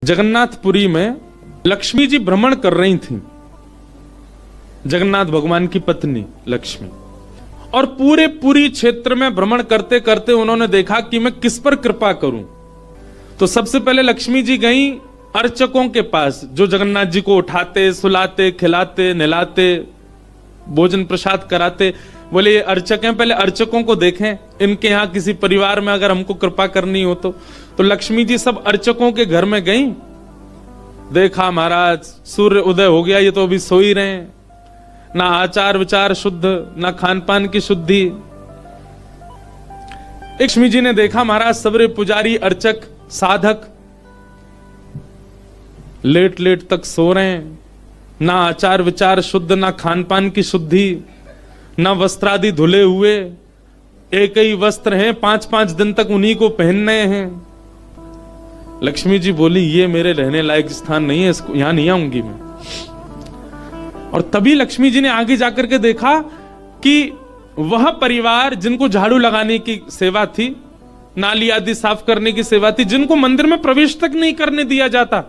जगन्नाथपुरी में लक्ष्मी जी भ्रमण कर रही थीं, जगन्नाथ भगवान की पत्नी लक्ष्मी, और पूरे पुरी क्षेत्र में भ्रमण करते करते उन्होंने देखा कि मैं किस पर कृपा करूं। तो सबसे पहले लक्ष्मी जी गई अर्चकों के पास, जो जगन्नाथ जी को उठाते, सुलाते, खिलाते, नहलाते, भोजन प्रसाद कराते। बोले ये अर्चक हैं, पहले अर्चकों को देखें, इनके यहाँ किसी परिवार में अगर हमको कृपा करनी हो तो लक्ष्मी जी सब अर्चकों के घर में गई। देखा महाराज सूर्य उदय हो गया, ये तो अभी सो ही रहे हैं, ना आचार विचार शुद्ध, ना खान पान की शुद्धि। लक्ष्मी जी ने देखा महाराज सबरे पुजारी, अर्चक, साधक लेट लेट तक सो रहे हैं, ना आचार विचार शुद्ध, ना खान पान की शुद्धि, ना वस्त्रादि धुले हुए, एक ही वस्त्र हैं, 5-5 दिन तक उन्हीं को पहनने हैं। लक्ष्मी जी बोली ये मेरे रहने लायक स्थान नहीं है, इसको यहां नहीं आऊंगी मैं। और तभी लक्ष्मी जी ने आगे जाकर के देखा कि वह परिवार जिनको झाड़ू लगाने की सेवा थी, नाली आदि साफ करने की सेवा थी, जिनको मंदिर में प्रवेश तक नहीं करने दिया जाता,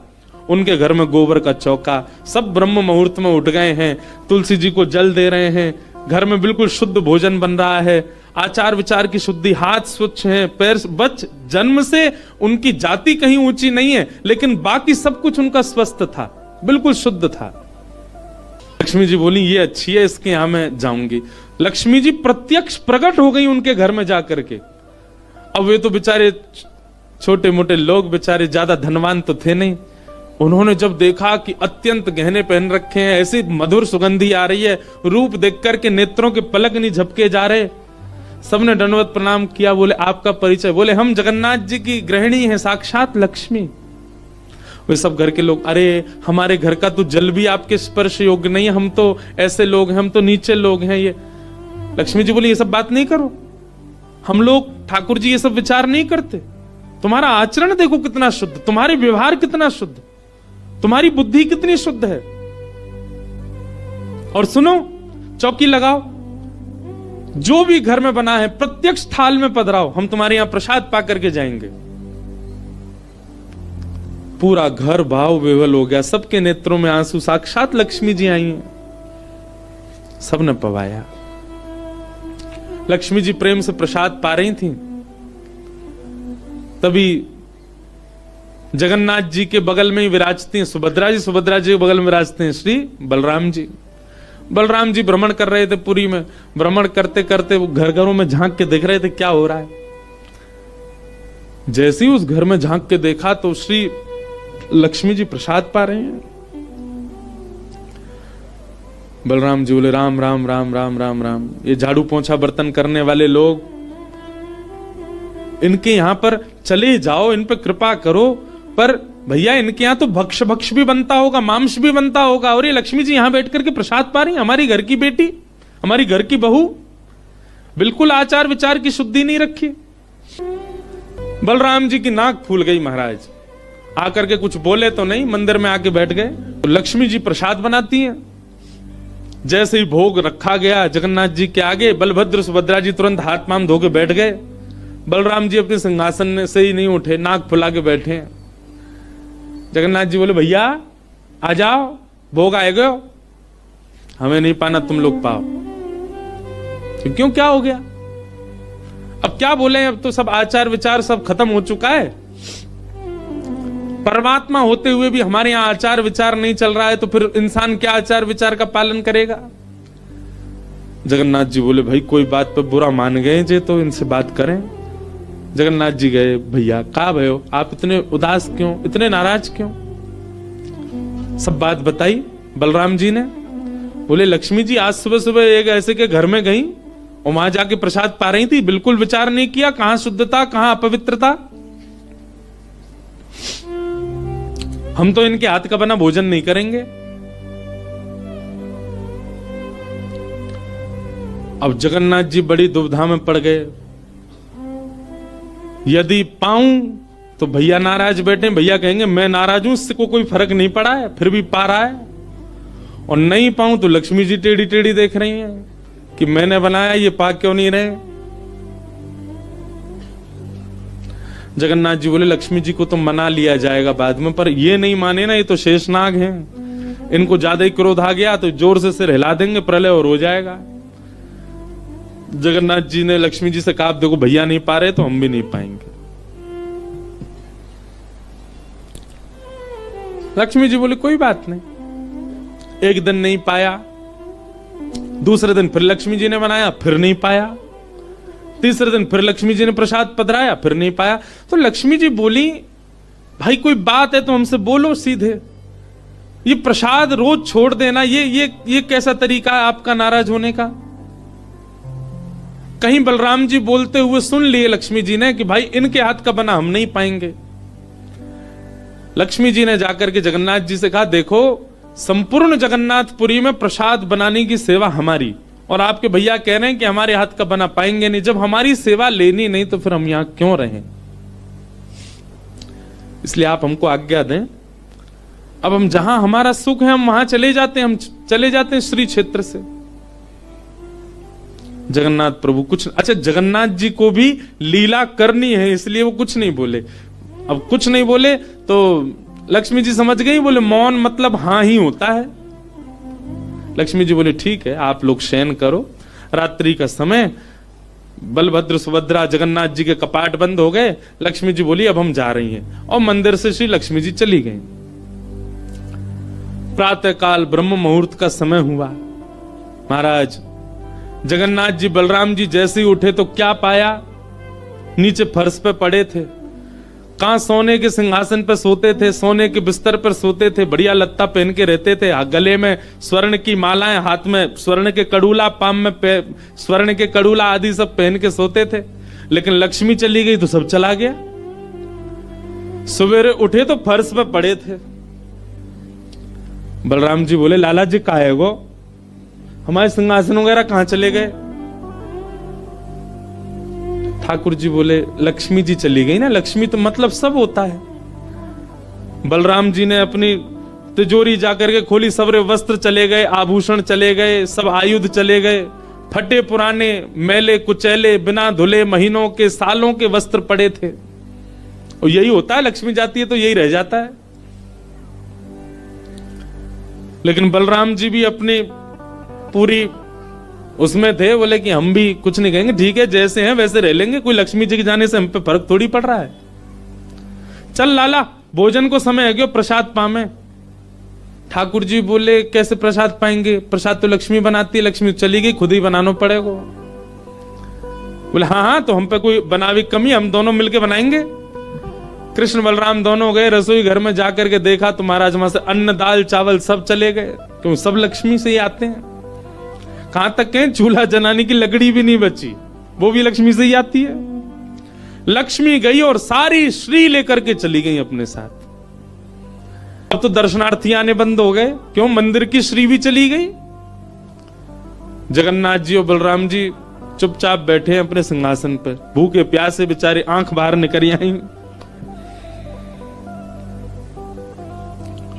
उनके घर में गोबर का चौका, सब ब्रह्म मुहूर्त में उठ गए हैं, तुलसी जी को जल दे रहे हैं, घर में बिल्कुल शुद्ध भोजन बन रहा है, आचार विचार की शुद्धि, हाथ स्वच्छ हैं, पैर बच, जन्म से उनकी जाति कहीं ऊंची नहीं है, लेकिन बाकी सब कुछ उनका स्वस्थ था, बिल्कुल शुद्ध था। लक्ष्मी जी बोली ये अच्छी है, इसके यहां मैं जाऊंगी। लक्ष्मी जी प्रत्यक्ष प्रकट हो गई उनके घर में जाकर के। अब वे तो बेचारे छोटे मोटे लोग, बेचारे ज्यादा धनवान तो थे नहीं। उन्होंने जब देखा कि अत्यंत गहने पहन रखे हैं, ऐसी मधुर सुगंधी आ रही है, रूप देख करके नेत्रों के पलक नहीं झपके जा रहे, सबने दंडवत प्रणाम किया। बोले आपका परिचय? बोले हम जगन्नाथ जी की गृहिणी हैं, साक्षात लक्ष्मी। वे सब घर के लोग, अरे हमारे घर का तो जल भी आपके स्पर्श योग्य नहीं है, हम तो ऐसे लोग हैं, हम तो नीचे लोग हैं। ये लक्ष्मी जी बोली ये सब बात नहीं करो, हम लोग ठाकुर जी ये सब विचार नहीं करते। तुम्हारा आचरण देखो कितना शुद्ध, तुम्हारे व्यवहार कितना शुद्ध, तुम्हारी बुद्धि कितनी शुद्ध है। और सुनो, चौकी लगाओ, जो भी घर में बना है प्रत्यक्ष थाल में पधराओ, हम तुम्हारे यहां प्रसाद पा करके जाएंगे। पूरा घर भाव विवल हो गया, सबके नेत्रों में आंसू, साक्षात लक्ष्मी जी आई हैं, सबने पवाया। लक्ष्मी जी प्रेम से प्रसाद पा रही थी, तभी जगन्नाथ जी के बगल में ही विराजती हैं सुभद्रा जी, सुभद्रा जी के बगल में विराजते हैं श्री बलराम जी। बलराम जी भ्रमण कर रहे थे पुरी में, भ्रमण करते करते वो घर घरों में झांक के देख रहे थे क्या हो रहा है। जैसे ही उस घर में झांक के देखा तो श्री लक्ष्मी जी प्रसाद पा रहे हैं। बलराम जी बोले राम राम राम राम राम राम, ये झाड़ू पोंछा बर्तन करने वाले लोग, इनके यहां पर चले जाओ, इन पर कृपा करो, पर भैया इनके यहां तो भक्ष भक्ष भी बनता होगा, मांस भी बनता होगा, और ये लक्ष्मी जी यहां बैठ करके प्रसाद पा रही, हमारी घर की बेटी, हमारी घर की बहू, बिल्कुल आचार विचार की शुद्धि नहीं रखी। बलराम जी की नाक फूल गई महाराज, आकर के कुछ बोले तो नहीं, मंदिर में आके बैठ गए। तो लक्ष्मी जी प्रसाद बनाती हैं, जैसे ही भोग रखा गया जगन्नाथ जी के आगे, बलभद्र सुभद्रा जी तुरंत हाथ पांव धो के बैठ गए। बलराम जी अपने सिंहासन से ही नहीं उठे, नाक फुला के बैठे हैं। जगन्नाथ जी बोले भैया आ जाओ, भोग आएगा, हमें नहीं पाना, तुम लोग पाओ। क्यों, क्या हो गया? अब क्या बोले, अब तो सब आचार विचार सब खत्म हो चुका है। परमात्मा होते हुए भी हमारे यहां आचार विचार नहीं चल रहा है, तो फिर इंसान क्या आचार विचार का पालन करेगा? जगन्नाथ जी बोले भाई कोई बात पर बुरा मान गए जे, तो इनसे बात करें। जगन्नाथ जी गए, भैया कहा भयो, आप इतने उदास क्यों, इतने नाराज क्यों? सब बात बताई बलराम जी ने। बोले लक्ष्मी जी आज सुबह सुबह एक ऐसे के घर में गई और वहां जाके प्रसाद पा रही थी, बिल्कुल विचार नहीं किया, कहां शुद्धता कहां अपवित्रता। हम तो इनके हाथ का बना भोजन नहीं करेंगे। अब जगन्नाथ जी बड़ी दुविधा में पड़ गए, यदि पाऊं तो भैया नाराज बैठे, भैया कहेंगे मैं नाराज हूं, इससे को कोई फर्क नहीं पड़ा है, फिर भी पा रहा है, और नहीं पाऊं तो लक्ष्मी जी टेढ़ी टेढ़ी देख रही हैं कि मैंने बनाया ये पा क्यों नहीं रहे। जगन्नाथ जी बोले लक्ष्मी जी को तो मना लिया जाएगा बाद में, पर ये नहीं माने ना, ये तो शेषनाग हैं, इनको ज्यादा ही क्रोध आ गया तो जोर से सिर हिला देंगे, प्रलय और हो जाएगा। जगन्नाथ जी ने लक्ष्मी जी से कहा देखो भैया नहीं पा रहे तो हम भी नहीं पाएंगे। लक्ष्मी जी बोले कोई बात नहीं। एक दिन नहीं पाया, दूसरे दिन फिर लक्ष्मी जी ने बनाया, फिर नहीं पाया, तीसरे दिन फिर लक्ष्मी जी ने प्रसाद पधराया, फिर नहीं पाया। तो लक्ष्मी जी बोली भाई कोई बात है तो हमसे बोलो सीधे, ये प्रसाद रोज छोड़ देना ये कैसा तरीका है आपका नाराज होने का। कहीं बलराम जी बोलते हुए सुन लिए लक्ष्मी जी ने कि भाई इनके हाथ का बना हम नहीं पाएंगे। लक्ष्मी जी ने जाकर के जगन्नाथ जी से कहा देखो संपूर्ण जगन्नाथपुरी में प्रसाद बनाने की सेवा हमारी, और आपके भैया कह रहे हैं कि हमारे हाथ का बना पाएंगे नहीं, जब हमारी सेवा लेनी नहीं तो फिर हम यहां क्यों रहें, इसलिए आप हमको आज्ञा दें। अब हम जहां हमारा सुख है हम वहां चले जाते हैं, हम चले जाते हैं श्री क्षेत्र से। जगन्नाथ प्रभु कुछ, अच्छा जगन्नाथ जी को भी लीला करनी है इसलिए वो कुछ नहीं बोले। अब कुछ नहीं बोले तो लक्ष्मी जी समझ गई, बोले मौन मतलब हां ही होता है। लक्ष्मी जी बोले ठीक है आप लोग शयन करो, रात्रि का समय, बलभद्र सुभद्रा जगन्नाथ जी के कपाट बंद हो गए। लक्ष्मी जी बोली अब हम जा रही हैं, और मंदिर से श्री लक्ष्मी जी चली गई। प्रातः काल ब्रह्म मुहूर्त का समय हुआ। महाराज जगन्नाथ जी बलराम जी जैसे ही उठे तो क्या पाया, नीचे फर्श पे पड़े थे। कहां सोने के सिंहासन पर सोते थे, सोने के बिस्तर पर सोते थे, बढ़िया लत्ता पहन के रहते थे, गले में स्वर्ण की मालाएं, हाथ में स्वर्ण के कड़ूला, पाम में स्वर्ण के कड़ूला आदि सब पहन के सोते थे। लेकिन लक्ष्मी चली गई तो सब चला गया। सवेरे उठे तो फर्श पे पड़े थे। बलराम जी बोले लाला जी कहाँ है वो, हमारे सिंहासन वगैरह कहां चले गए। ठाकुर जी बोले लक्ष्मी जी चली गई ना, लक्ष्मी तो मतलब सब होता है। बलराम जी ने अपनी तिजोरी जाकर के खोली, सबरे वस्त्र चले गए, आभूषण चले गए, सब आयुध चले गए, फटे पुराने मैले कुचैले बिना धुले महीनों के सालों के वस्त्र पड़े थे। और यही होता है, लक्ष्मी जाती है तो यही रह जाता है। लेकिन बलराम जी भी अपनी पूरी उसमें थे, बोले कि हम भी कुछ नहीं कहेंगे, ठीक है जैसे हैं वैसे रह लेंगे, कोई लक्ष्मी जी के जाने से हम पे फर्क थोड़ी पड़ रहा है। चल लाला भोजन को समय है गयो, प्रसाद पामे। ठाकुर जी बोले कैसे प्रसाद पाएंगे, प्रसाद तो लक्ष्मी बनाती है, लक्ष्मी चली गई, खुद ही बनाना पड़ेगा। बोले हाँ तो हम पे कोई बनावी कमी, हम दोनों मिलके बनाएंगे। कृष्ण बलराम दोनों गए रसोई घर में, जाकर के देखा तो महाराज वहां से अन्न दाल चावल सब चले गए, क्योंकि सब लक्ष्मी से ही आते हैं। कहां तक कहें चूल्हा जलाने की लकड़ी भी नहीं बची, वो भी लक्ष्मी से ही आती है। लक्ष्मी गई और सारी श्री लेकर के चली गई अपने साथ। अब तो दर्शनार्थी आने बंद हो गए, क्यों, मंदिर की श्री भी चली गई। जगन्नाथ जी और बलराम जी चुपचाप बैठे हैं अपने सिंहासन पर, भूखे प्यासे बेचारे, आंख बाहर निकल आई।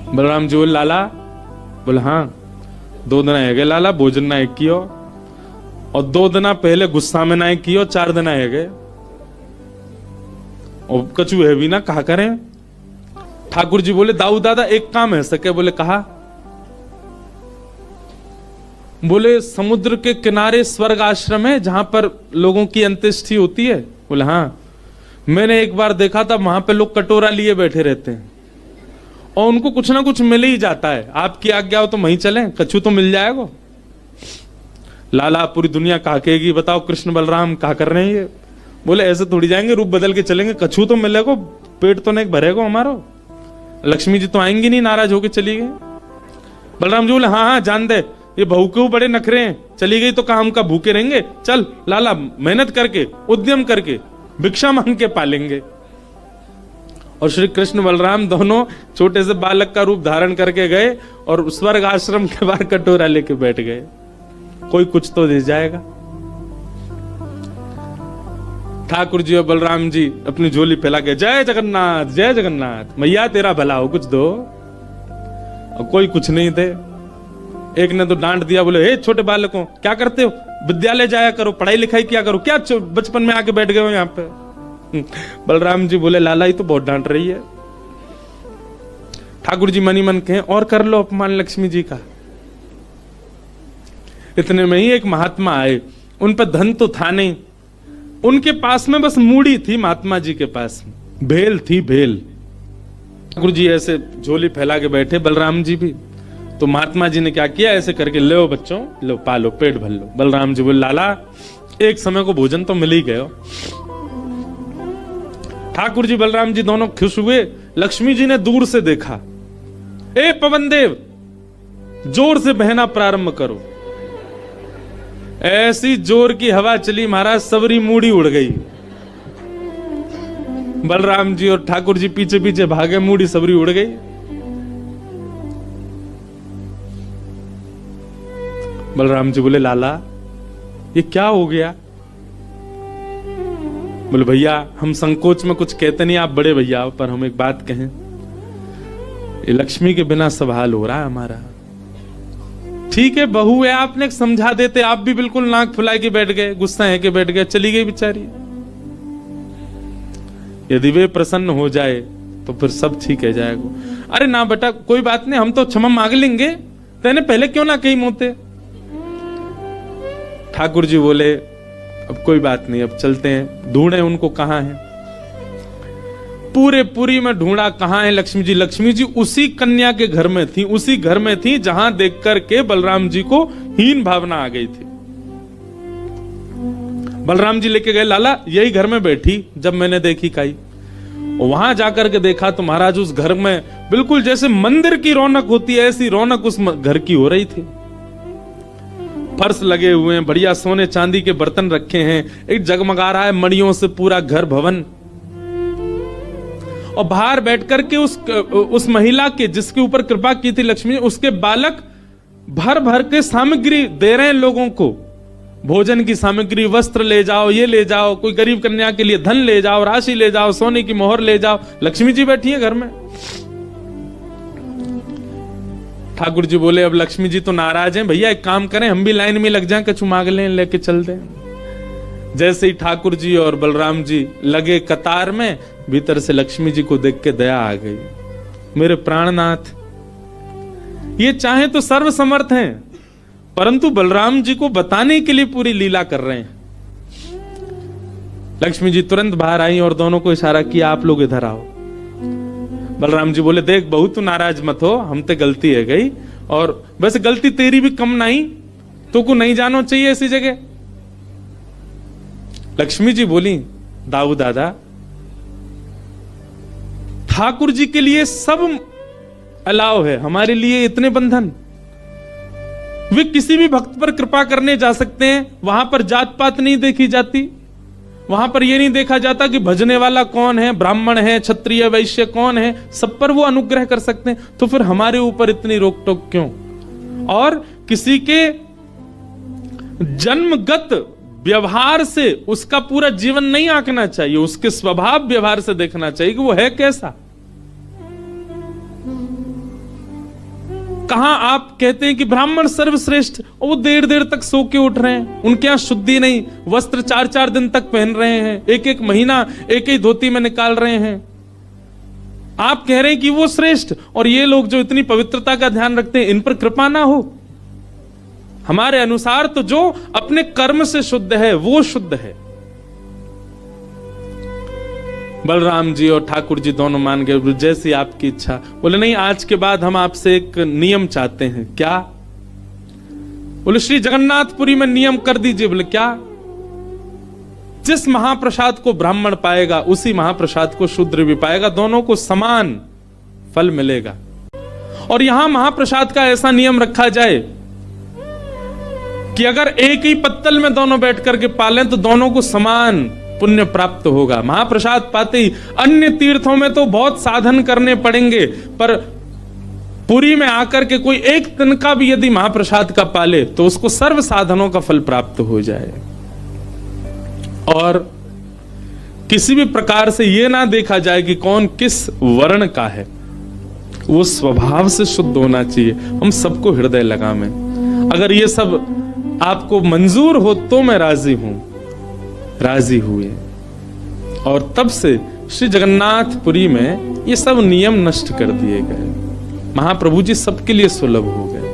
बलराम जी बोले लाला, बोले हाँ 2 दिन है गए लाला, भोजन ना एक कियो, और 2 दिन पहले गुस्सा में ना कियो, 4 दिन है गए, और कछु है भी ना, कहा करें। ठाकुर जी बोले दाऊ दादा एक काम है सके, बोले कहा। बोले समुद्र के किनारे स्वर्ग आश्रम है जहां पर लोगों की अंत्येष्टि होती है। बोले हाँ, मैंने एक बार देखा था वहां पे लोग कटोरा लिए बैठे रहते हैं और उनको कुछ ना कुछ मिल ही जाता है, आपकी आज्ञा हो तो वहीं चलें, कछु तो मिल जाएगा। लाला पूरी दुनिया काकेगी, बताओ कृष्ण बलराम क्या कर रहे हैं ये। बोले ऐसे थोड़ी जाएंगे, रूप बदल के चलेंगे, कछु तो मिलेगा, पेट तो नहीं भरेगा हमारा। लक्ष्मी जी तो आएंगी नहीं, नाराज होके चली गई। बलराम जी बोले हाँ हाँ जान दे, ये बहू के बड़े नखरे हैं, चली गई तो काम का भूखे रहेंगे, चल लाला मेहनत करके उद्यम करके भिक्षा मांग के पालेंगे। और श्री कृष्ण बलराम दोनों छोटे से बालक का रूप धारण करके गए और स्वर्ग आश्रम के बाहर कटोरा लेके बैठ गए, कोई कुछ तो दे जाएगा। ठाकुर जी और बलराम जी अपनी झोली फैला के जय जगन्नाथ मैया तेरा भला हो, कुछ दो। और कोई कुछ नहीं दे। एक ने तो डांट दिया, बोले हे छोटे बालकों क्या करते हो, विद्यालय जाया करो, पढ़ाई लिखाई किया करो, क्या बचपन में आके बैठ गए हो यहाँ पे। बलराम जी बोले लाला ही तो बहुत डांट रही है। ठाकुर जी मनी मन कहें और कर लो अपमान लक्ष्मी जी का। इतने में ही एक महात्मा आए, उन पर धन तो था नहीं, उनके पास में बस मूड़ी थी, महात्मा जी के पास भेल थी, भेल। ठाकुर जी ऐसे झोली फैला के बैठे, बलराम जी भी। तो महात्मा जी ने क्या किया, ऐसे करके लो बच्चों, लो पालो, पेट भर लो। बलराम जी बोले लाला एक समय को भोजन तो मिल ही गयो। ठाकुर जी बलराम जी दोनों खुश हुए। लक्ष्मी जी ने दूर से देखा, ए पवन देव जोर से बहना प्रारंभ करो। ऐसी जोर की हवा चली महाराज, सबरी मूड़ी उड़ गई। बलराम जी और ठाकुर जी पीछे पीछे भागे, मूड़ी सबरी उड़ गई। बलराम जी बोले लाला ये क्या हो गया? बोले भैया हम संकोच में कुछ कहते नहीं, आप बड़े भैया, पर हम एक बात कहें, ये लक्ष्मी के बिना सब हाल हो रहा है हमारा। ठीक है बहू है, आपने समझा देते, आप भी बिल्कुल नाक फुला के बैठ गए, गुस्सा है के बैठ गए, चली गई बेचारी। यदि वे प्रसन्न हो जाए तो फिर सब ठीक है जाएगा। अरे ना बेटा कोई बात नहीं, हम तो क्षमा मांग लेंगे, तेने पहले क्यों ना कही मोते। ठाकुर जी बोले अब कोई बात नहीं, अब चलते हैं, ढूंढे उनको कहां है। पूरे पुरी में ढूंढा, कहां है लक्ष्मी जी। लक्ष्मी जी उसी कन्या के घर में थी, उसी घर में थी जहां देख करके बलराम जी को हीन भावना आ गई थी। बलराम जी लेके गए, लाला यही घर में बैठी जब मैंने देखी काई। वहां जाकर के देखा तो महाराज उस घर में बिल्कुल जैसे मंदिर की रौनक होती है, ऐसी रौनक उस घर की हो रही थी। फर्श लगे हुए हैं, बढ़िया सोने चांदी के बर्तन रखे हैं, एक जगमगा रहा है मणियों से पूरा घर भवन। और बाहर बैठ करके उस महिला के जिसके ऊपर कृपा की थी लक्ष्मी, उसके बालक भर भर के सामग्री दे रहे हैं लोगों को, भोजन की सामग्री, वस्त्र ले जाओ, ये ले जाओ, कोई गरीब कन्या के लिए धन ले जाओ, राशि ले जाओ, सोने की मोहर ले जाओ। लक्ष्मी जी बैठी है घर में। ठाकुर जी बोले अब लक्ष्मी जी तो नाराज हैं, भैया एक काम करें, हम भी लाइन में लग जाएं, कछु मांग लें, लेके चल दें। जैसे ही ठाकुर जी और बलराम जी लगे कतार में, भीतर से लक्ष्मी जी को देख के दया आ गई। मेरे प्राणनाथ, ये चाहे तो सर्वसमर्थ हैं, परंतु बलराम जी को बताने के लिए पूरी लीला कर रहे हैं। लक्ष्मी जी तुरंत बाहर आई और दोनों को इशारा किया, आप लोग इधर आओ। बलराम जी बोले देख बहू तू नाराज मत हो, हम ते गलती है गई, और वैसे गलती तेरी भी कम नहीं, तो को नहीं जानो चाहिए ऐसी जगह। लक्ष्मी जी बोली दाऊ दादा, ठाकुर जी के लिए सब अलाव है, हमारे लिए इतने बंधन। वे किसी भी भक्त पर कृपा करने जा सकते हैं, वहां पर जात पात नहीं देखी जाती, वहां पर यह नहीं देखा जाता कि भजने वाला कौन है, ब्राह्मण है, क्षत्रिय, वैश्य कौन है, सब पर वो अनुग्रह कर सकते हैं। तो फिर हमारे ऊपर इतनी रोक टोक क्यों? और किसी के जन्मगत व्यवहार से उसका पूरा जीवन नहीं आंकना चाहिए, उसके स्वभाव व्यवहार से देखना चाहिए कि वो है कैसा। कहां आप कहते हैं कि ब्राह्मण सर्वश्रेष्ठ, और वो देर देर तक सो के उठ रहे हैं, उनके यहां शुद्धि नहीं, वस्त्र 4-4 दिन तक पहन रहे हैं, एक महीना एक ही धोती में निकाल रहे हैं। आप कह रहे हैं कि वो श्रेष्ठ, और ये लोग जो इतनी पवित्रता का ध्यान रखते हैं, इन पर कृपा ना हो। हमारे अनुसार तो जो अपने कर्म से शुद्ध है वो शुद्ध है। बलराम जी और ठाकुर जी दोनों मान गए, जैसी आपकी इच्छा। बोले नहीं, आज के बाद हम आपसे एक नियम चाहते हैं। क्या? बोले श्री जगन्नाथपुरी में नियम कर दीजिए। बोले क्या? जिस महाप्रसाद को ब्राह्मण पाएगा उसी महाप्रसाद को शूद्र भी पाएगा, दोनों को समान फल मिलेगा। और यहां महाप्रसाद का ऐसा नियम रखा जाए कि अगर एक ही पत्तल में दोनों बैठ करके पालें तो दोनों को समान पुण्य प्राप्त होगा। महाप्रसाद पाते ही, अन्य तीर्थों में तो बहुत साधन करने पड़ेंगे, पर पुरी में आकर के कोई एक दिन का भी यदि महाप्रसाद का पाले तो उसको सर्व साधनों का फल प्राप्त हो जाए। और किसी भी प्रकार से यह ना देखा जाए कि कौन किस वर्ण का है, वो स्वभाव से शुद्ध होना चाहिए। हम सबको हृदय लगावें। अगर ये सब आपको मंजूर हो तो मैं राजी हूं। राजी हुए और तब से श्री जगन्नाथपुरी में ये सब नियम नष्ट कर दिए गए। महाप्रभु जी सबके लिए सुलभ हो गए।